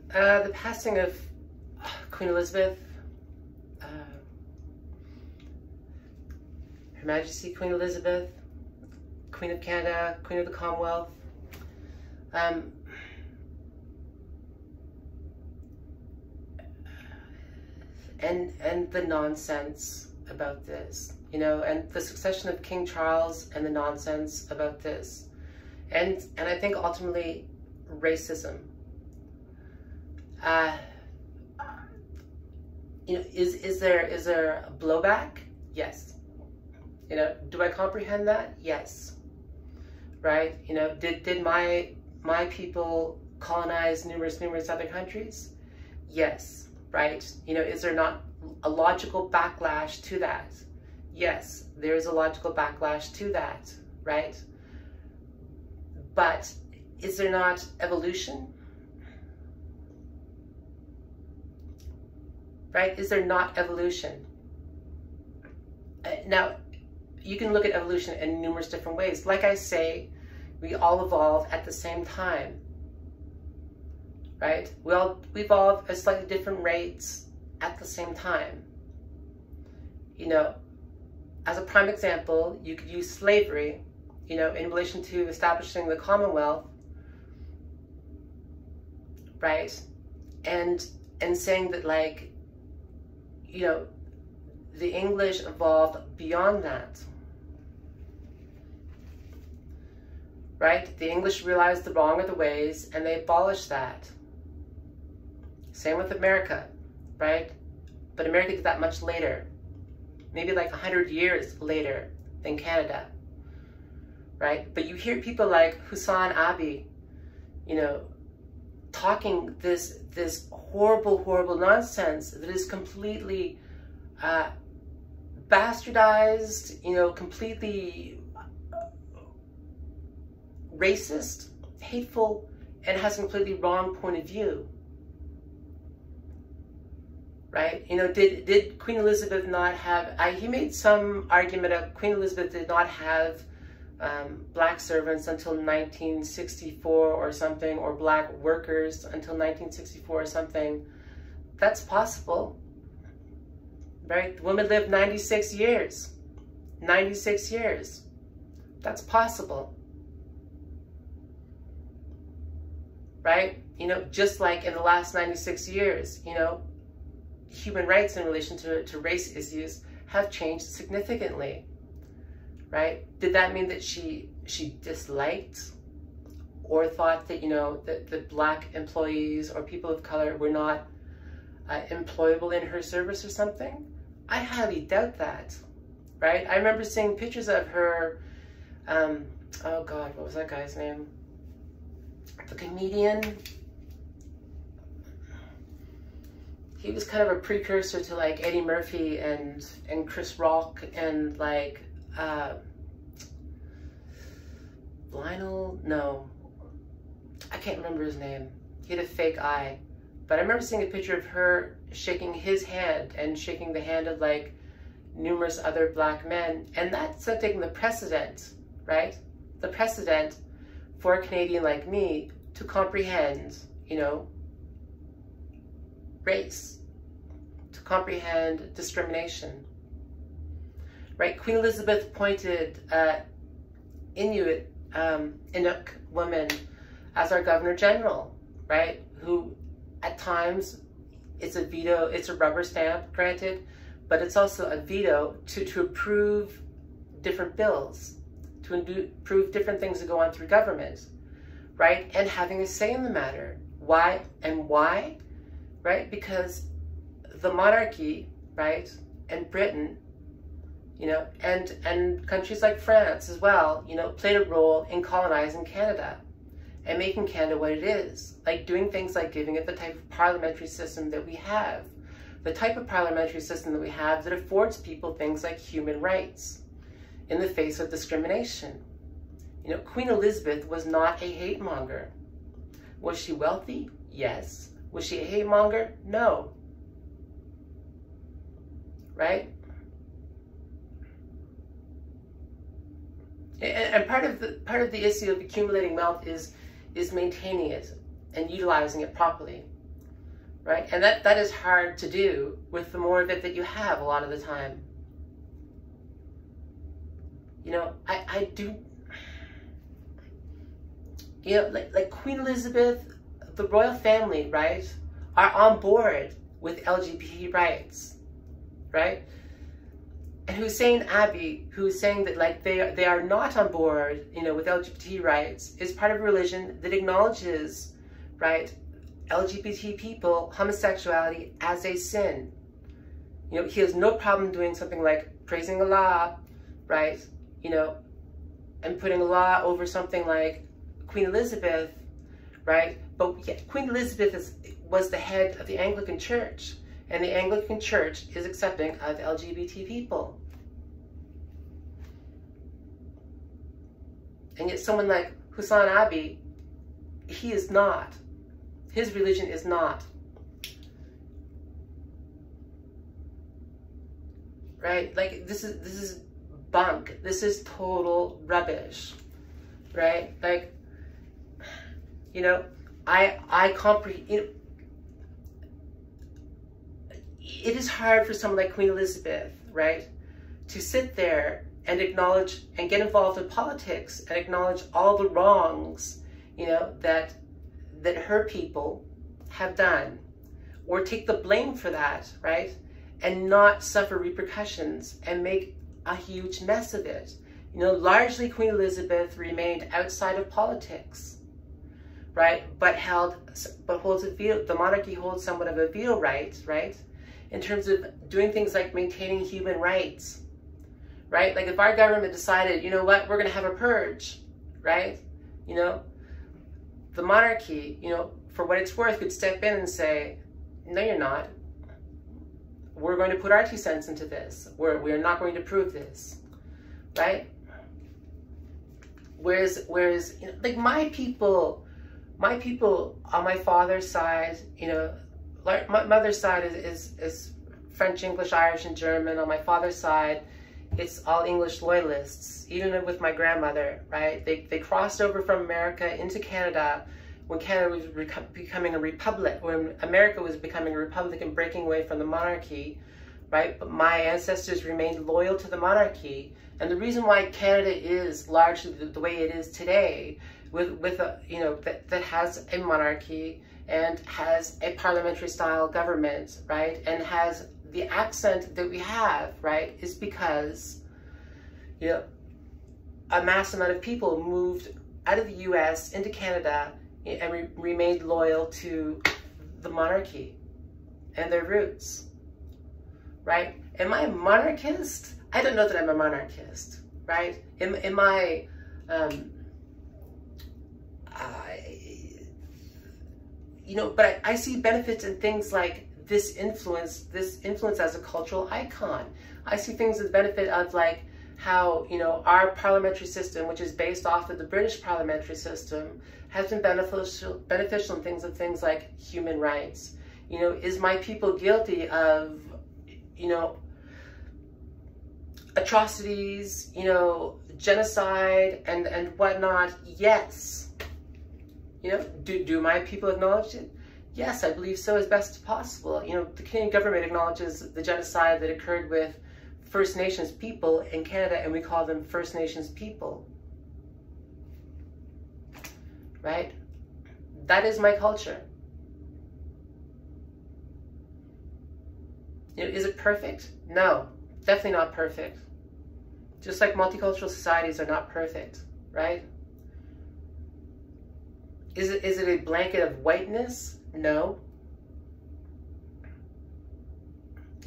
The passing of Queen Elizabeth, Her Majesty Queen Elizabeth, Queen of Canada, Queen of the Commonwealth. And the nonsense about this, you know, and the succession of King Charles and the nonsense about this. And I think ultimately racism. You know, is there a blowback? Yes. You know, do I comprehend that? Yes. Right? You know, did my people colonize numerous other countries? Yes. Right? You know, is there not a logical backlash to that? Yes, there is a logical backlash to that, right? But is there not evolution? Right? Is there not evolution? Now, you can look at evolution in numerous different ways. Like I say, we all evolve at the same time. Right? We all evolve at slightly different rates at the same time. You know, as a prime example, you could use slavery, you know, in relation to establishing the Commonwealth, right? And saying that, like, you know, the English evolved beyond that. Right? The English realized the wrong of the ways and they abolished that. Same with America, right? But America did that much later, maybe like 100 years later than Canada, right? But you hear people like Hussein Abi, you know, talking this horrible nonsense that is completely bastardized, you know, completely racist, hateful, and has a completely wrong point of view. Right? You know, did Queen Elizabeth not have, he made some argument that Queen Elizabeth did not have black servants until 1964 or something, or black workers until 1964 or something. That's possible. Right? The woman lived 96 years. 96 years. That's possible. Right? You know, just like in the last 96 years, you know, human rights in relation to race issues have changed significantly, right? Did that mean that she disliked or thought that, you know, that the black employees or people of color were not employable in her service or something? I highly doubt that, right? I remember seeing pictures of her, oh God, what was that guy's name? The comedian. He was kind of a precursor to like Eddie Murphy and Chris Rock and like Lionel, no, I can't remember his name. He had a fake eye, but I remember seeing a picture of her shaking his hand and shaking the hand of like numerous other black men, and that's taking the precedent, right? The precedent for a Canadian like me to comprehend, you know, race, to comprehend discrimination, right? Queen Elizabeth appointed Inuk woman as our Governor General, right? Who at times it's a veto, it's a rubber stamp, granted, but it's also a veto to approve different bills, to approve different things that go on through government, right? And having a say in the matter. Why? And why? Right? Because the monarchy, right, and Britain, you know, and countries like France as well, you know, played a role in colonizing Canada and making Canada what it is, like doing things like giving it the type of parliamentary system that we have, the type of parliamentary system that we have that affords people things like human rights in the face of discrimination. You know, Queen Elizabeth was not a hate monger. Was she wealthy? Yes. Was she a hate monger? No. Right? And part of the issue of accumulating wealth is maintaining it and utilizing it properly. right? And that is hard to do with the more of it that you have a lot of the time. You know, I do, you know, like Queen Elizabeth, the royal family, right, are on board with LGBT rights, right? And Hussein Abbey, who's saying that like they are not on board, you know, with LGBT rights, is part of a religion that acknowledges, right, LGBT people, homosexuality as a sin. You know, he has no problem doing something like praising Allah, right, you know, and putting Allah over something like Queen Elizabeth, right? But yeah, Queen Elizabeth was the head of the Anglican Church, and the Anglican Church is accepting of LGBT people. And yet someone like Hussein Abbey, he is not. His religion is not. Right? Like this is bunk. This is total rubbish. Right? Like, you know, I comprehend, you know, it is hard for someone like Queen Elizabeth, right, to sit there and acknowledge and get involved in politics and acknowledge all the wrongs, you know, that her people have done, or take the blame for that, right, and not suffer repercussions and make a huge mess of it. You know, largely Queen Elizabeth remained outside of politics, right, but holds a veto. The monarchy holds somewhat of a veto right, right, in terms of doing things like maintaining human rights, right? Like if our government decided, you know what, we're going to have a purge, right? You know, the monarchy, you know, for what it's worth, could step in and say, no, you're not. We're going to put our 2 cents into this. We're not going to prove this, right? Whereas, you know, like my people on my father's side, you know, like my mother's side is French, English, Irish, and German. On my father's side, it's all English loyalists. Even with my grandmother, right? They crossed over from America into Canada when Canada was becoming a republic, when America was becoming a republic and breaking away from the monarchy, right? But my ancestors remained loyal to the monarchy. And the reason why Canada is largely the way it is today, with a, you know, that has a monarchy and has a parliamentary style government, right, and has the accent that we have, right, is because, you know, a mass amount of people moved out of the US into Canada and remained loyal to the monarchy and their roots, right? Am I a monarchist? I don't know that I'm a monarchist, right? Am I, you know, but I see benefits in things like this influence as a cultural icon. I see things as benefit of like how, you know, our parliamentary system, which is based off of the British parliamentary system, has been beneficial in things like human rights. You know, is my people guilty of, you know, atrocities, you know, genocide and whatnot? Yes. You know, do my people acknowledge it? Yes, I believe so as best as possible. You know, the Canadian government acknowledges the genocide that occurred with First Nations people in Canada, and we call them First Nations people. Right? That is my culture. You know, is it perfect? No, definitely not perfect. Just like multicultural societies are not perfect, right? Is it a blanket of whiteness? No.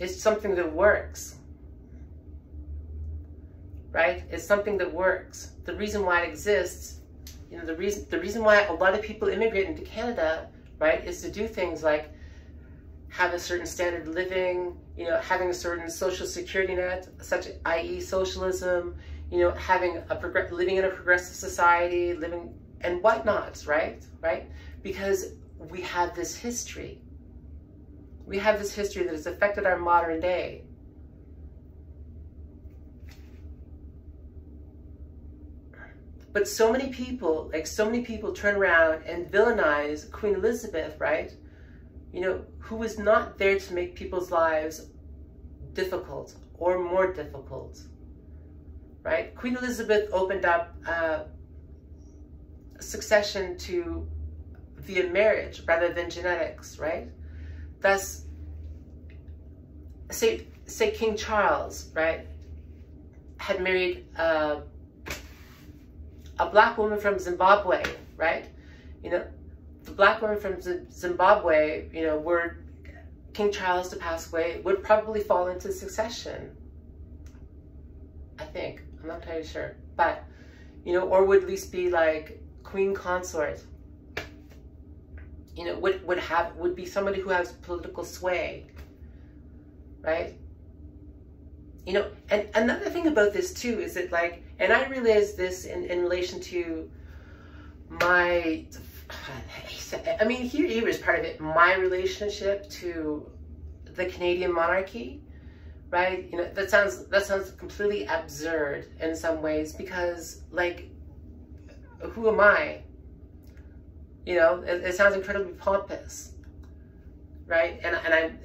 It's something that works, right? It's something that works. The reason why it exists, you know, the reason why a lot of people immigrate into Canada, right, is to do things like have a certain standard of living, you know, having a certain social security net, such i.e. socialism, you know, having living in a progressive society, living and whatnots, right? Because we have this history. We have this history that has affected our modern day. But so many people turn around and villainize Queen Elizabeth, right? you know, who was not there to make people's lives difficult or more difficult, right? Queen Elizabeth opened up succession to via marriage rather than genetics, right? Thus, say King Charles, right, had married a black woman from Zimbabwe, right? You know, the black woman from Zimbabwe, you know, were King Charles to pass away, would probably fall into succession. I think. I'm not entirely sure. But, you know, or would at least be like queen consort. You know, would be somebody who has political sway. Right? You know, and another thing about this too is that, like, and I realized this in relation to my, I mean, here is part of it, my relationship to the Canadian monarchy, right? You know, that sounds completely absurd in some ways, because, like, who am I? You know, it sounds incredibly pompous, right? And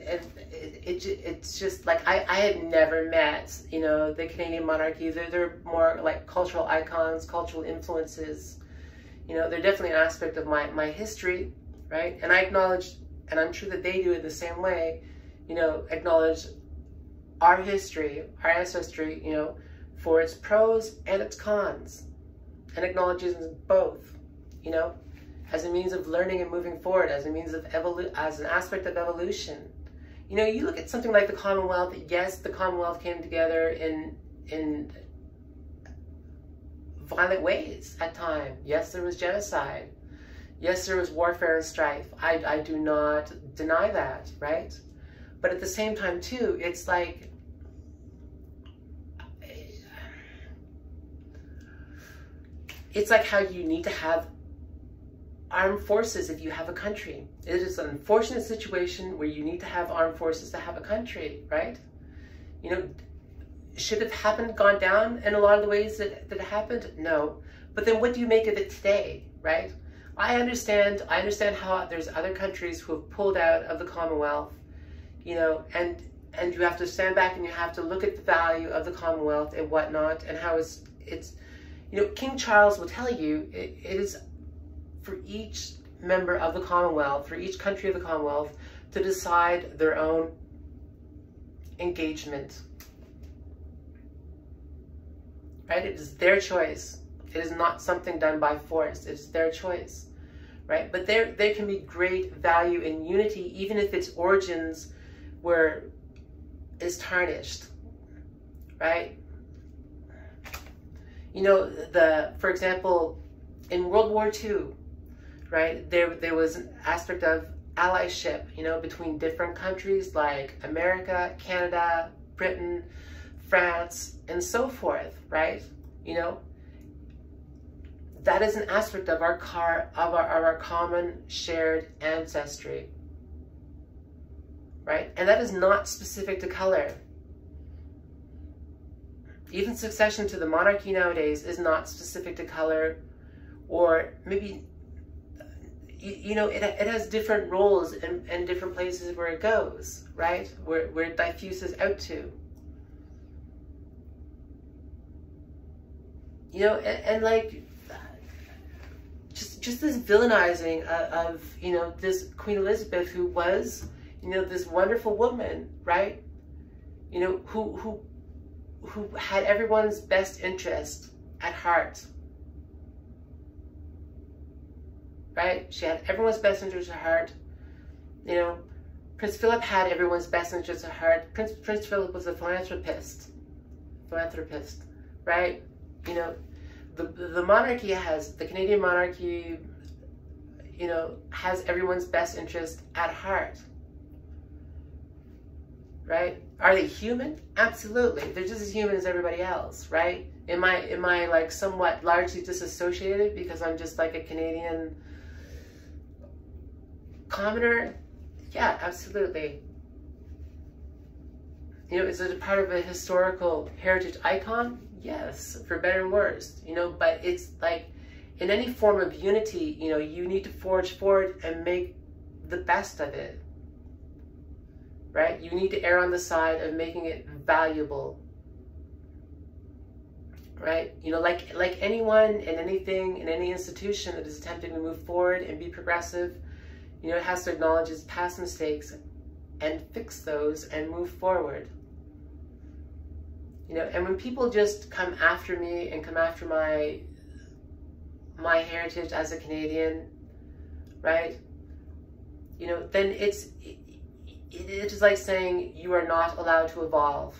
it's just like, I had never met, you know, the Canadian monarchy. They're more like cultural icons, cultural influences. You know, they're definitely an aspect of my history, right? And I acknowledge, and I'm sure that they do it the same way, you know, acknowledge our history, our ancestry, you know, for its pros and its cons, and acknowledges both, you know, as a means of learning and moving forward, as a means of as an aspect of evolution. You know, you look at something like the Commonwealth. Yes, the Commonwealth came together in violent ways at times. Yes, there was genocide. Yes, there was warfare and strife. I do not deny that, right? But at the same time, too, it's like, how you need to have armed forces if you have a country. It is an unfortunate situation where you need to have armed forces to have a country, right? You know, should it have gone down in a lot of the ways that it happened? No. But then what do you make of it today, right? I understand how there's other countries who have pulled out of the Commonwealth, you know, and you have to stand back and you have to look at the value of the Commonwealth and whatnot, and how it's you know, King Charles will tell you it is for each member of the Commonwealth, for each country of the Commonwealth, to decide their own engagement. Right? It is their choice. It is not something done by force. It's their choice. Right? But there can be great value in unity, even if its origins is tarnished. Right? You know, for example, in World War II, right, there was an aspect of allyship, you know, between different countries like America, Canada, Britain, France, and so forth, right? You know, that is an aspect of our common shared ancestry, right? And that is not specific to color. Even succession to the monarchy nowadays is not specific to color, or maybe, you know, it has different roles and different places where it goes, right? Where it diffuses out to. You know, and like, just this villainizing of, you know, this Queen Elizabeth, who was, you know, this wonderful woman, right? You know, who had everyone's best interest at heart. Right? She had everyone's best interest at heart. You know, Prince Philip had everyone's best interest at heart. Prince Philip was a philanthropist, right? You know, the monarchy the Canadian monarchy, you know, has everyone's best interest at heart. Right? Are they human? Absolutely. They're just as human as everybody else, right? Am I like somewhat largely disassociated because I'm just like a Canadian commoner? Yeah, absolutely. You know, is it a part of a historical heritage icon? Yes, for better and worse. You know, but it's like, in any form of unity, you know, you need to forge forward and make the best of it. right? You need to err on the side of making it valuable, right? You know, like anyone and anything in any institution that is attempting to move forward and be progressive, you know, it has to acknowledge its past mistakes and fix those and move forward. You know, and when people just come after me and come after my heritage as a Canadian, right? You know, then it is like saying you are not allowed to evolve.